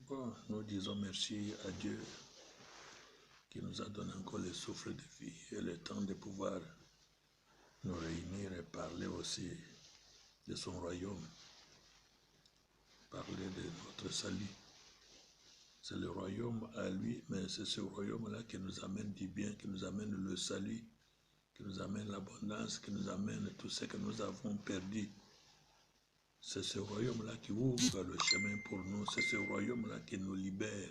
Bon, nous disons merci à Dieu qui nous a donné encore le souffle de vie et le temps de pouvoir nous réunir et parler aussi de son royaume, parler de notre salut. C'est le royaume à lui, mais c'est ce royaume-là qui nous amène du bien, qui nous amène le salut, qui nous amène l'abondance, qui nous amène tout ce que nous avons perdu. C'est ce royaume-là qui ouvre le chemin pour nous, c'est ce royaume-là qui nous libère,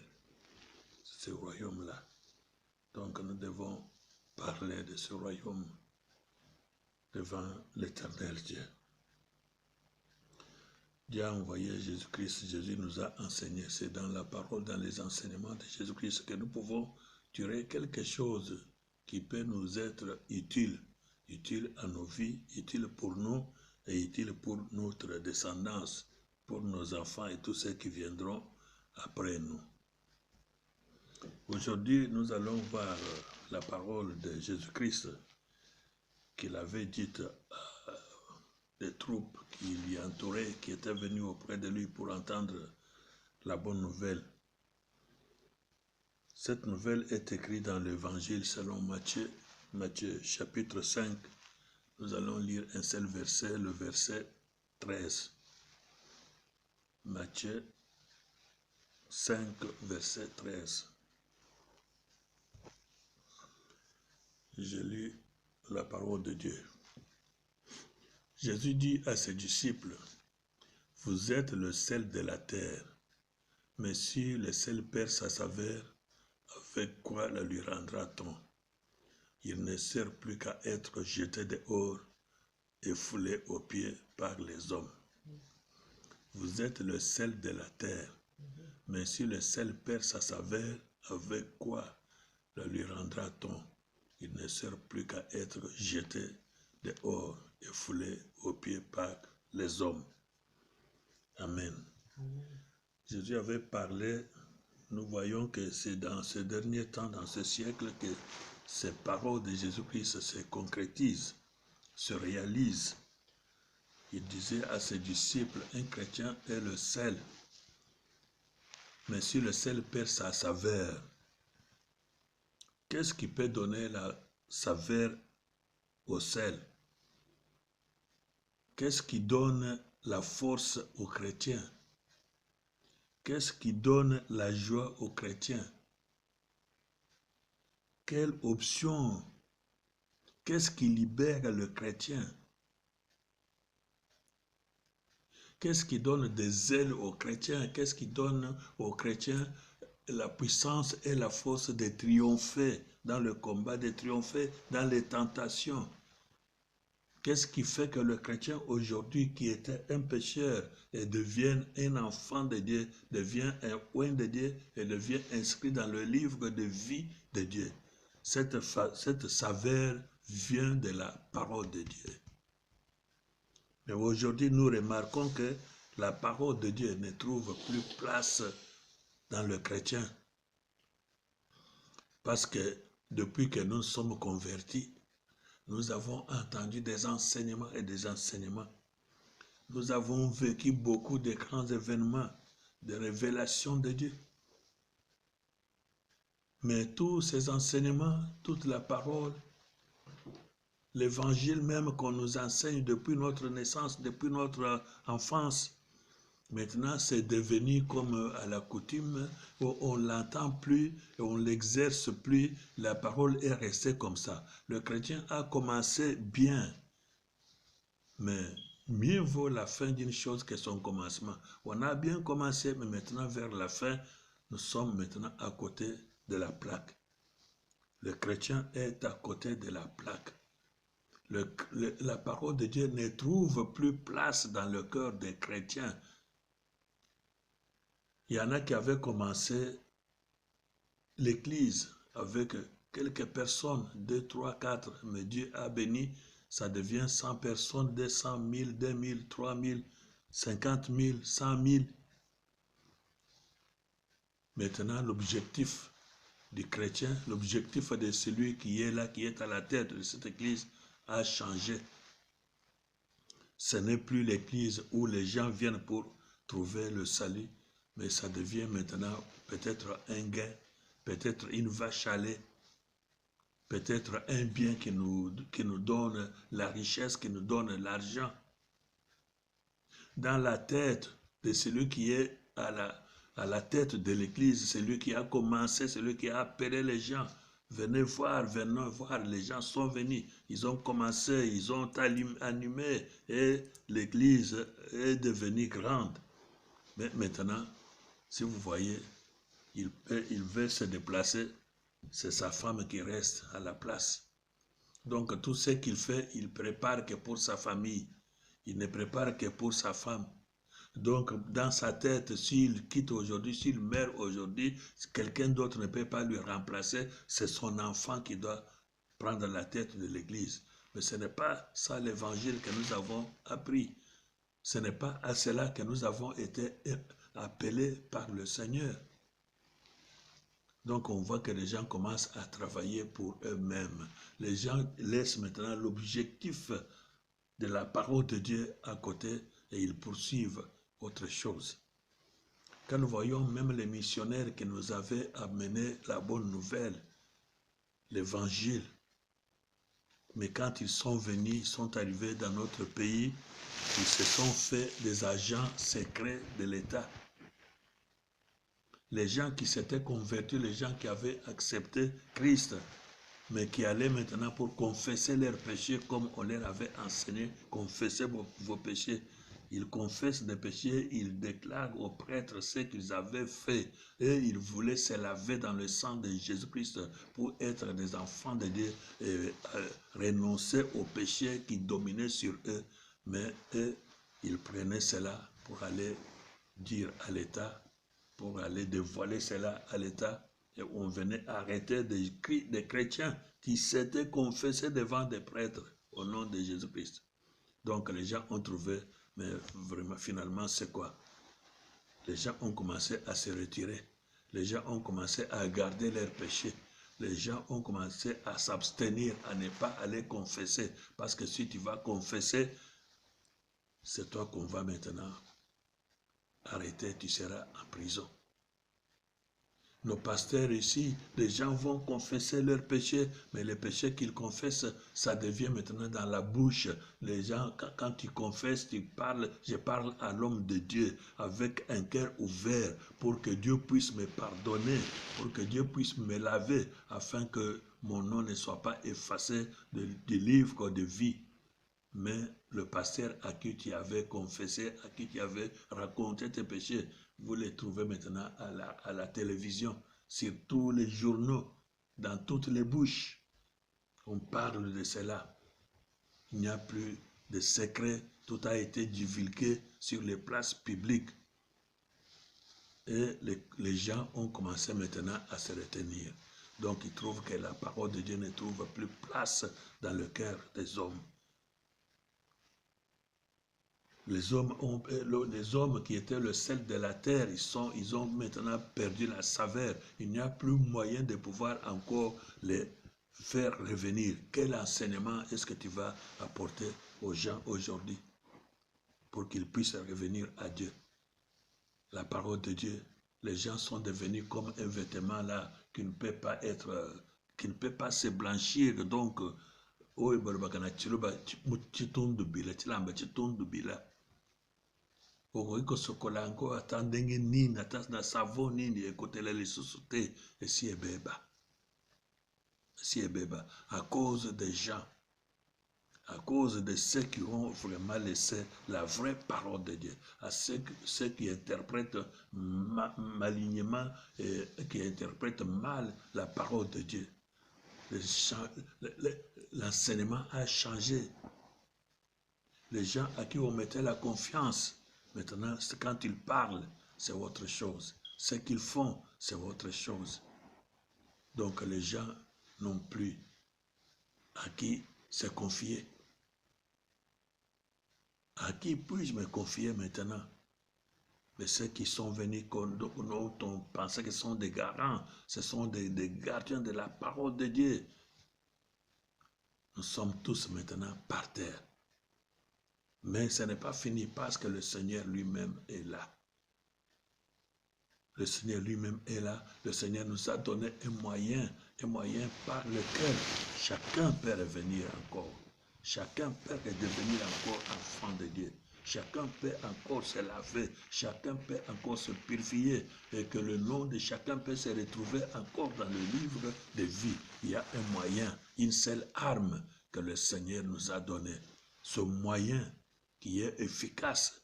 c'est ce royaume-là. Donc nous devons parler de ce royaume devant l'Éternel Dieu. Dieu a envoyé Jésus-Christ, Jésus nous a enseigné, c'est dans la parole, dans les enseignements de Jésus-Christ que nous pouvons tirer quelque chose qui peut nous être utile, utile à nos vies, utile pour nous et utile pour notre descendance, pour nos enfants et tous ceux qui viendront après nous. Aujourd'hui, nous allons voir la parole de Jésus-Christ qu'il avait dite à des troupes qui l'y entouraient, qui étaient venues auprès de lui pour entendre la bonne nouvelle. Cette nouvelle est écrite dans l'Évangile selon Matthieu, Matthieu chapitre 5. Nous allons lire un seul verset, le verset 13. Matthieu 5, verset 13. Je lis la parole de Dieu. Jésus dit à ses disciples, « Vous êtes le sel de la terre, mais si le sel perd sa saveur, avec quoi la lui rendra-t-on? Il ne sert plus qu'à être jeté dehors et foulé aux pieds par les hommes. Vous êtes le sel de la terre, mais si le sel perd sa saveur, avec quoi la lui rendra-t-on? Il ne sert plus qu'à être jeté dehors et foulé aux pieds par les hommes. » Amen. Jésus avait parlé, nous voyons que c'est dans ce dernier temps, dans ce siècle, que ces paroles de Jésus-Christ se concrétisent, se réalisent. Il disait à ses disciples, un chrétien est le sel. Mais si le sel perd sa saveur, qu'est-ce qui peut donner la saveur au sel? Qu'est-ce qui donne la force aux chrétiens? Qu'est-ce qui donne la joie aux chrétiens? Quelle option? Qu'est-ce qui libère le chrétien? Qu'est-ce qui donne des ailes aux chrétiens? Qu'est-ce qui donne aux chrétiens la puissance et la force de triompher dans le combat, de triompher dans les tentations? Qu'est-ce qui fait que le chrétien aujourd'hui qui était un pécheur et devient un enfant de Dieu, devient un oint de Dieu et devient inscrit dans le livre de vie de Dieu? Cette saveur vient de la parole de Dieu. Mais aujourd'hui, nous remarquons que la parole de Dieu ne trouve plus place dans le chrétien. Parce que depuis que nous sommes convertis, nous avons entendu des enseignements et des enseignements. Nous avons vécu beaucoup de grands événements, de révélations de Dieu. Mais tous ces enseignements, toute la parole, l'évangile même qu'on nous enseigne depuis notre naissance, depuis notre enfance, maintenant c'est devenu comme à la coutume, où on ne l'entend plus et on ne l'exerce plus, la parole est restée comme ça. Le chrétien a commencé bien, mais mieux vaut la fin d'une chose que son commencement. On a bien commencé, mais maintenant vers la fin, nous sommes maintenant à côté de la plaque. Le chrétien est à côté de la plaque. La parole de Dieu ne trouve plus place dans le cœur des chrétiens. Il y en a qui avaient commencé l'église avec quelques personnes, 2, 3, 4, mais Dieu a béni, ça devient 100 personnes, 200 000, 2000, 3000, 50 000, 100 000. Maintenant, l'objectif du chrétien, l'objectif de celui qui est là, qui est à la tête de cette église, a changé. Ce n'est plus l'église où les gens viennent pour trouver le salut, mais ça devient maintenant peut-être un gain, peut-être une vache à lait, peut-être un bien qui nous donne la richesse, qui nous donne l'argent. Dans la tête de celui qui est à la tête de l'Église, celui qui a commencé, celui qui a appelé les gens, venez voir, les gens sont venus, ils ont commencé, ils ont animé et l'Église est devenue grande. Mais maintenant, si vous voyez, il veut se déplacer, c'est sa femme qui reste à la place. Donc tout ce qu'il fait, il prépare que pour sa famille. Il ne prépare que pour sa femme. Donc dans sa tête, s'il quitte aujourd'hui, s'il meurt aujourd'hui, quelqu'un d'autre ne peut pas lui remplacer. C'est son enfant qui doit prendre la tête de l'Église. Mais ce n'est pas ça l'évangile que nous avons appris. Ce n'est pas à cela que nous avons été appelés par le Seigneur. Donc on voit que les gens commencent à travailler pour eux-mêmes. Les gens laissent maintenant l'objectif de la parole de Dieu à côté et ils poursuivent autre chose. Quand nous voyons même les missionnaires qui nous avaient amené la bonne nouvelle, l'évangile, mais quand ils sont venus, ils sont arrivés dans notre pays, ils se sont fait des agents secrets de l'État. Les gens qui s'étaient convertis, les gens qui avaient accepté Christ, mais qui allaient maintenant pour confesser leurs péchés comme on leur avait enseigné, confessez vos péchés. Ils confessent des péchés, ils déclarent aux prêtres ce qu'ils avaient fait et ils voulaient se laver dans le sang de Jésus-Christ pour être des enfants de Dieu et renoncer aux péchés qui dominaient sur eux. Mais eux, ils prenaient cela pour aller dire à l'État, pour aller dévoiler cela à l'État. Et on venait arrêter des chrétiens qui s'étaient confessés devant des prêtres au nom de Jésus-Christ. Donc les gens ont trouvé, mais vraiment finalement c'est quoi? Les gens ont commencé à se retirer. Les gens ont commencé à garder leurs péchés. Les gens ont commencé à s'abstenir, à ne pas aller confesser. Parce que si tu vas confesser, c'est toi qu'on va maintenant arrêter, tu seras en prison. Nos pasteurs ici, les gens vont confesser leurs péchés, mais les péchés qu'ils confessent, ça devient maintenant dans la bouche. Les gens, quand tu confesses, tu parles, je parle à l'homme de Dieu avec un cœur ouvert pour que Dieu puisse me pardonner, pour que Dieu puisse me laver, afin que mon nom ne soit pas effacé du livre de vie. Mais le pasteur à qui tu avais confessé, à qui tu avais raconté tes péchés, vous les trouvez maintenant à la télévision, sur tous les journaux, dans toutes les bouches. On parle de cela. Il n'y a plus de secret, tout a été divulgué sur les places publiques. Et les gens ont commencé maintenant à se retenir. Donc ils trouvent que la parole de Dieu ne trouve plus place dans le cœur des hommes. Les hommes qui étaient le sel de la terre, ils ont maintenant perdu la saveur. Il n'y a plus moyen de pouvoir encore les faire revenir. Quel enseignement est-ce que tu vas apporter aux gens aujourd'hui pour qu'ils puissent revenir à Dieu? La parole de Dieu, les gens sont devenus comme un vêtement là qui ne peut pas être, qui ne peut pas se blanchir. Donc, okoki kosokola yango ata ndenge nini ata na savon nini ekotela lisusu te esi ebeba à cause des gens, à cause de ceux qui ont vraiment laissé la vraie parole de Dieu, à ceux qui interprètent malignement et qui interprètent mal la parole de Dieu. L'enseignement a changé. Les gens à qui on mettait la confiance, maintenant, quand ils parlent, c'est autre chose. Ce qu'ils font, c'est autre chose. Donc les gens n'ont plus à qui se confier. À qui puis-je me confier maintenant? Mais ceux qui sont venus, dont on pensait que ce sont des garants, ce sont des gardiens de la parole de Dieu. Nous sommes tous maintenant par terre. Mais ce n'est pas fini parce que le Seigneur lui-même est là. Le Seigneur lui-même est là. Le Seigneur nous a donné un moyen par lequel chacun peut revenir encore. Chacun peut redevenir encore enfant de Dieu. Chacun peut encore se laver. Chacun peut encore se purifier. Et que le nom de chacun peut se retrouver encore dans le livre de vie. Il y a un moyen, une seule arme que le Seigneur nous a donnée. Ce moyen qui est efficace,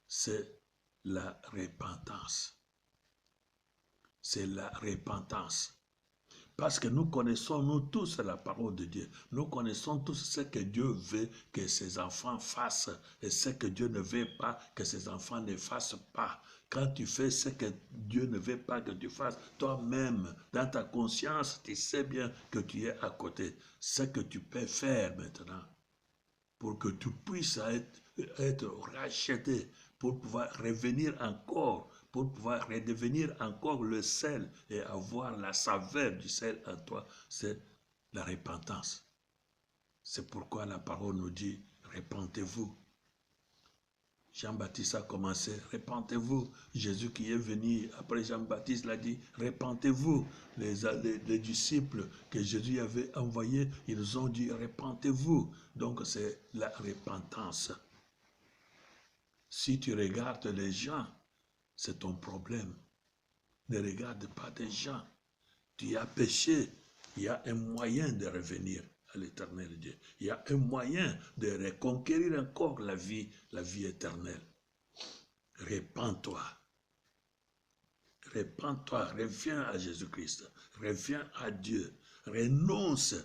c'est la repentance. C'est la repentance. Parce que nous connaissons, nous tous, la parole de Dieu. Nous connaissons tous ce que Dieu veut que ses enfants fassent et ce que Dieu ne veut pas que ses enfants ne fassent pas. Quand tu fais ce que Dieu ne veut pas que tu fasses, toi-même, dans ta conscience, tu sais bien que tu es à côté. Ce que tu peux faire maintenant pour que tu puisses être racheté, pour pouvoir revenir encore, pour pouvoir redevenir encore le sel et avoir la saveur du sel en toi, c'est la repentance. C'est pourquoi la parole nous dit, repentez-vous. Jean-Baptiste a commencé, repentez-vous. Jésus qui est venu après Jean-Baptiste l'a dit, repentez-vous. Les disciples que Jésus avait envoyés, ils ont dit, repentez-vous. Donc c'est la repentance. Si tu regardes les gens, c'est ton problème. Ne regarde pas des gens. Tu as péché. Il y a un moyen de revenir à l'éternel Dieu. Il y a un moyen de reconquérir encore la vie éternelle. Répands-toi. Répands-toi. Reviens à Jésus-Christ. Reviens à Dieu. Renonce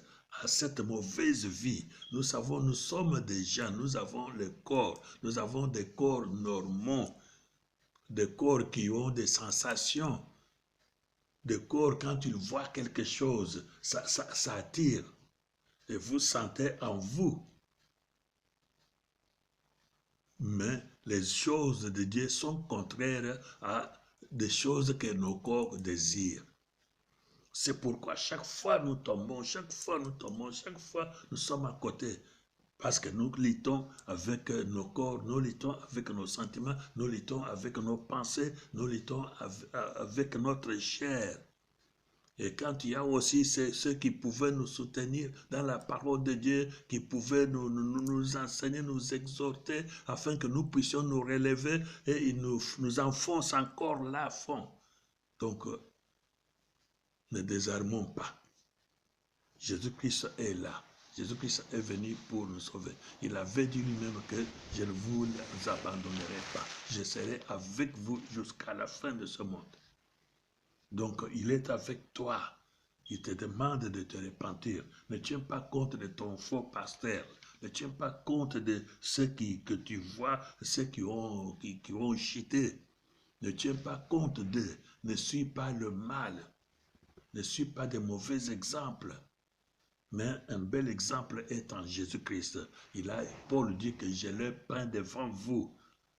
à cette mauvaise vie. Nous savons, nous sommes des gens. Nous avons le corps. Nous avons des corps normaux. Des corps qui ont des sensations. Des corps, quand ils voient quelque chose, ça attire. Et vous sentez en vous. Mais les choses de Dieu sont contraires à des choses que nos corps désirent. C'est pourquoi chaque fois nous tombons, chaque fois nous sommes à côté. Parce que nous luttons avec nos corps, nous luttons avec nos sentiments, nous luttons avec nos pensées, nous luttons avec notre chair. Et quand il y a aussi ceux qui pouvaient nous soutenir dans la parole de Dieu, qui pouvaient nous enseigner, nous exhorter, afin que nous puissions nous relever, et ils nous enfoncent encore là à fond. Donc, ne désarmons pas. Jésus-Christ est là. Jésus-Christ est venu pour nous sauver. Il avait dit lui-même que je ne vous abandonnerai pas. Je serai avec vous jusqu'à la fin de ce monde. Donc, il est avec toi. Il te demande de te repentir. Ne tiens pas compte de ton faux pasteur. Ne tiens pas compte de ceux que tu vois, ceux qui ont chuté. Ne tiens pas compte d'eux. Ne suis pas le mal. Ne suis pas de mauvais exemples. Mais un bel exemple est en Jésus-Christ. Paul dit que je l'ai peint devant vous.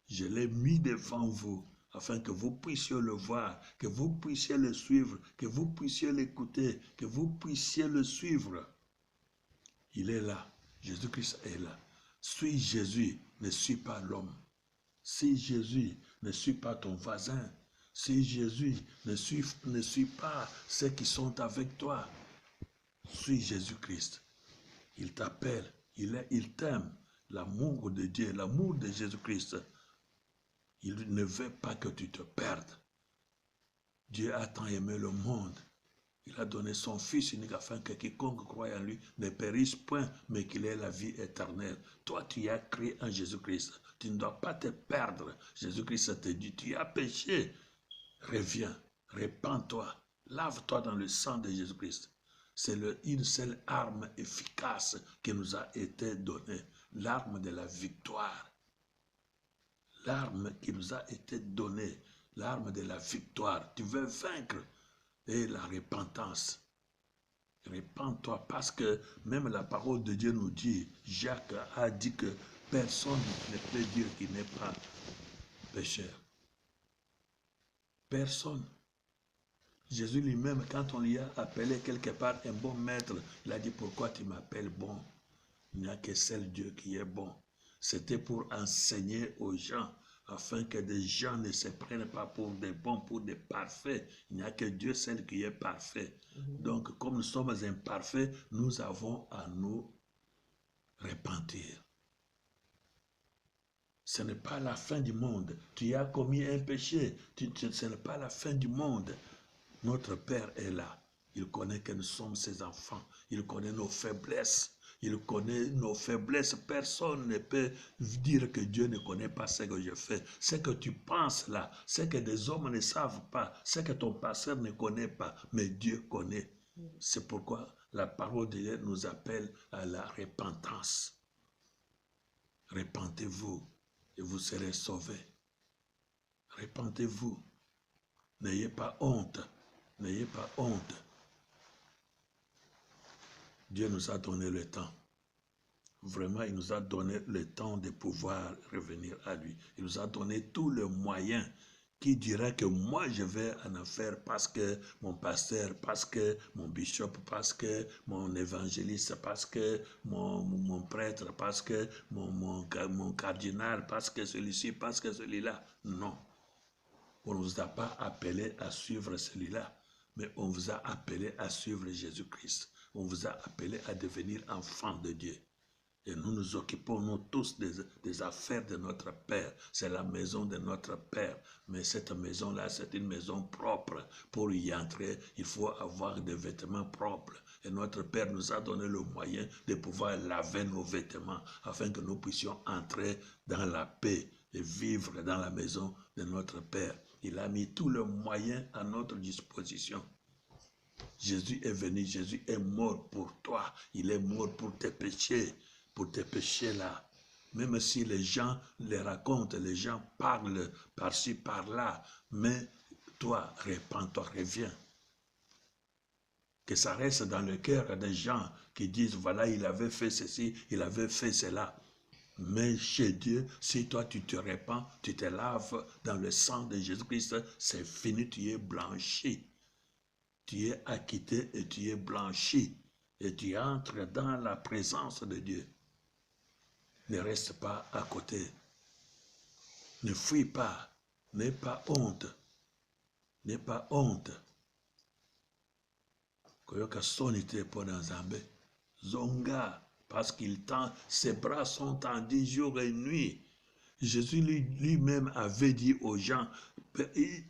Je l'ai mis devant vous, afin que vous puissiez le voir, que vous puissiez le suivre, que vous puissiez l'écouter, que vous puissiez le suivre. Il est là. Jésus-Christ est là. Suis Jésus, ne suis pas l'homme. Si Jésus, ne suis pas ton voisin. Si Jésus, ne suis pas ceux qui sont avec toi. Suis Jésus-Christ. Il t'appelle, il t'aime. L'amour de Dieu, l'amour de Jésus-Christ. Il ne veut pas que tu te perdes. Dieu a tant aimé le monde. Il a donné son Fils unique afin que quiconque croit en lui ne périsse point, mais qu'il ait la vie éternelle. Toi, tu as cru en Jésus-Christ. Tu ne dois pas te perdre. Jésus-Christ te dit, tu as péché. Reviens, repens-toi, lave-toi dans le sang de Jésus-Christ. C'est une seule arme efficace qui nous a été donnée, l'arme de la victoire. L'arme qui nous a été donnée, l'arme de la victoire. Tu veux vaincre et la repentance. Repends-toi parce que même la parole de Dieu nous dit, Jacques a dit que personne ne peut dire qu'il n'est pas pécheur. Personne. Jésus lui-même, quand on lui a appelé quelque part un bon maître, il a dit, pourquoi tu m'appelles bon? Il n'y a que seul Dieu qui est bon. C'était pour enseigner aux gens, afin que des gens ne se prennent pas pour des bons, pour des parfaits. Il n'y a que Dieu seul qui est parfait. Donc, comme nous sommes imparfaits, nous avons à nous repentir. Ce n'est pas la fin du monde. Tu as commis un péché. Ce n'est pas la fin du monde. Notre Père est là. Il connaît que nous sommes ses enfants. Il connaît nos faiblesses. Il connaît nos faiblesses. Personne ne peut dire que Dieu ne connaît pas ce que je fais. Ce que tu penses là, ce que des hommes ne savent pas, ce que ton pasteur ne connaît pas, mais Dieu connaît. C'est pourquoi la parole de Dieu nous appelle à la repentance. Repentez-vous et vous serez sauvés. Repentez-vous. N'ayez pas honte. N'ayez pas honte. Dieu nous a donné le temps. Vraiment, il nous a donné le temps de pouvoir revenir à lui. Il nous a donné tous les moyens. Qui dira que moi je vais en faire parce que mon pasteur, parce que mon bishop, parce que mon évangéliste, parce que mon prêtre, parce que mon cardinal, parce que celui-ci, parce que celui-là. Non. On ne vous a pas appelé à suivre celui-là, mais on vous a appelé à suivre Jésus-Christ. On vous a appelé à devenir enfant de Dieu. Et nous nous occupons, nous tous, des affaires de notre Père. C'est la maison de notre Père. Mais cette maison-là, c'est une maison propre. Pour y entrer, il faut avoir des vêtements propres. Et notre Père nous a donné le moyen de pouvoir laver nos vêtements afin que nous puissions entrer dans la paix et vivre dans la maison de notre Père. Il a mis tous les moyens à notre disposition. Jésus est venu, Jésus est mort pour toi. Il est mort pour tes péchés. Pour tes péchés-là. Même si les gens les racontent, les gens parlent par-ci, par-là, mais toi, répands-toi, reviens. Que ça reste dans le cœur des gens qui disent, voilà, il avait fait ceci, il avait fait cela. Mais chez Dieu, si toi tu te répands, tu te laves dans le sang de Jésus-Christ, c'est fini, tu es blanchi. Tu es acquitté et tu es blanchi. Et tu entres dans la présence de Dieu. Ne reste pas à côté. Ne fuis pas. N'aie pas honte. N'aie pas honte. Koyoka sonite pour Nzambe. Zonga. Parce qu'il tend, ses bras sont tendus jour et nuit. Jésus lui-même avait dit aux gens,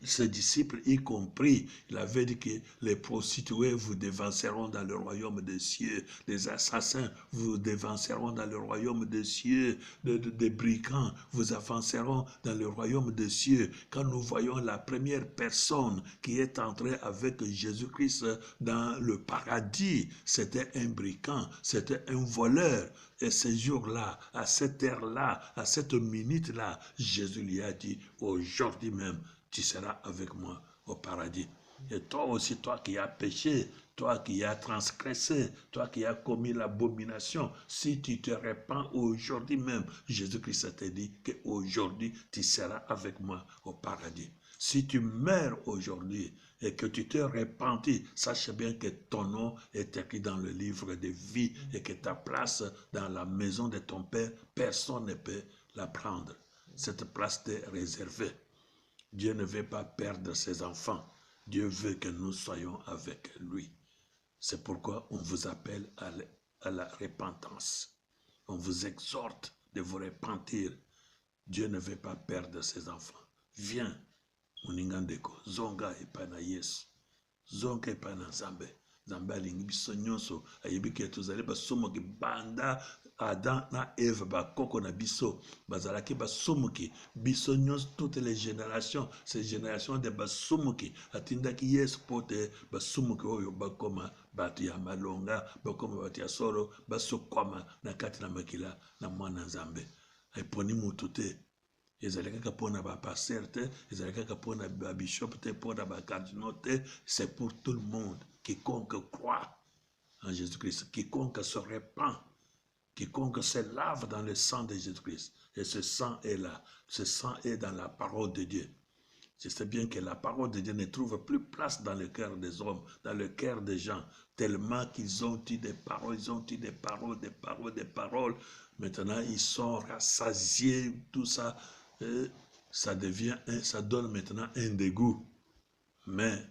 ses disciples y compris, il avait dit que les prostituées vous dévanceront dans le royaume des cieux, les assassins vous dévanceront dans le royaume des cieux, des brigands vous avanceront dans le royaume des cieux. Quand nous voyons la première personne qui est entrée avec Jésus-Christ dans le paradis, c'était un brigand, c'était un voleur. Et ce jour-là, à cette heure-là, à cette minute-là, Jésus lui a dit, aujourd'hui même, tu seras avec moi au paradis. Et toi aussi, toi qui as péché, toi qui as transgressé, toi qui as commis l'abomination, si tu te répands aujourd'hui même, Jésus-Christ t'a dit qu'aujourd'hui, tu seras avec moi au paradis. Si tu meurs aujourd'hui et que tu te repentis, sache bien que ton nom est écrit dans le livre de vie et que ta place dans la maison de ton Père, personne ne peut la prendre. Cette place t'est réservée. Dieu ne veut pas perdre ses enfants. Dieu veut que nous soyons avec lui. C'est pourquoi on vous appelle à la repentance. On vous exhorte de vous repentir. Dieu ne veut pas perdre ses enfants. Viens, moningandeko, zonga epana Yesu. Zonga epana Nzambe. Nzambe alingi biso nyonso ayebi ke tozali basomoki banda Adam na Eve bakoko na biso bazalaki basomoki biso nyonso toutes les générations, ces générations de basomoki atindaki Yesu pote basomoki oyo bakoma bato ya malonga bakoma bato ya solo basokoma na kati na makila na mwana Nzambe eponi mutu te. ezali kaka mpona bapaster te, ezali kaka mpona babishop te, mpona bacardinaux te. C'est pour tout le monde. Quiconque croit en Jésus-Christ, quiconque se répand, quiconque se lave dans le sang de Jésus-Christ. Et ce sang est là. Ce sang est dans la parole de Dieu. Je sais bien que la parole de Dieu ne trouve plus place dans le cœur des hommes, dans le cœur des gens, tellement qu'ils ont eu des paroles, ils ont eu des paroles, des paroles, des paroles. Maintenant, ils sont rassasiés, tout ça. ça donne maintenant un dégoût. Mais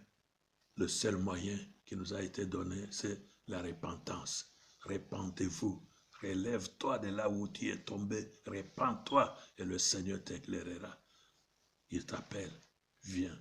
le seul moyen qui nous a été donné, c'est la repentance. Repentez-vous. Relève-toi de là où tu es tombé. Repends-toi et le Seigneur t'éclairera. Il t'appelle. Viens.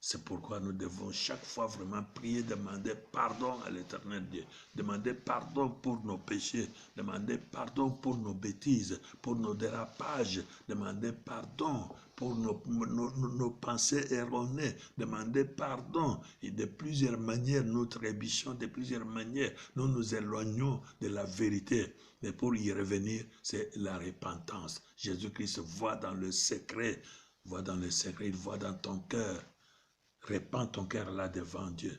C'est pourquoi nous devons chaque fois vraiment prier, demander pardon à l'Éternel Dieu. Demander pardon pour nos péchés. Demander pardon pour nos bêtises, pour nos dérapages. Demander pardon pour nos pensées erronées. Demander pardon. Et de plusieurs manières, nous trébuchons, de plusieurs manières, nous nous éloignons de la vérité. Mais pour y revenir, c'est la repentance. Jésus-Christ voit dans le secret. Voit dans le secret, il voit dans ton cœur. Répands ton cœur là devant Dieu.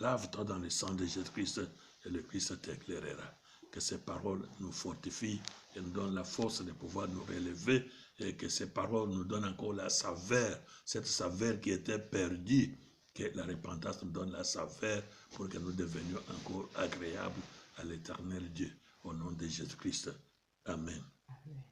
Lave-toi dans le sang de Jésus-Christ et le Christ t'éclairera. Que ces paroles nous fortifient et nous donnent la force de pouvoir nous relever et que ces paroles nous donnent encore la saveur, cette saveur qui était perdue, que la repentance nous donne la saveur pour que nous devenions encore agréables à l'Éternel Dieu. Au nom de Jésus-Christ. Amen. Amen.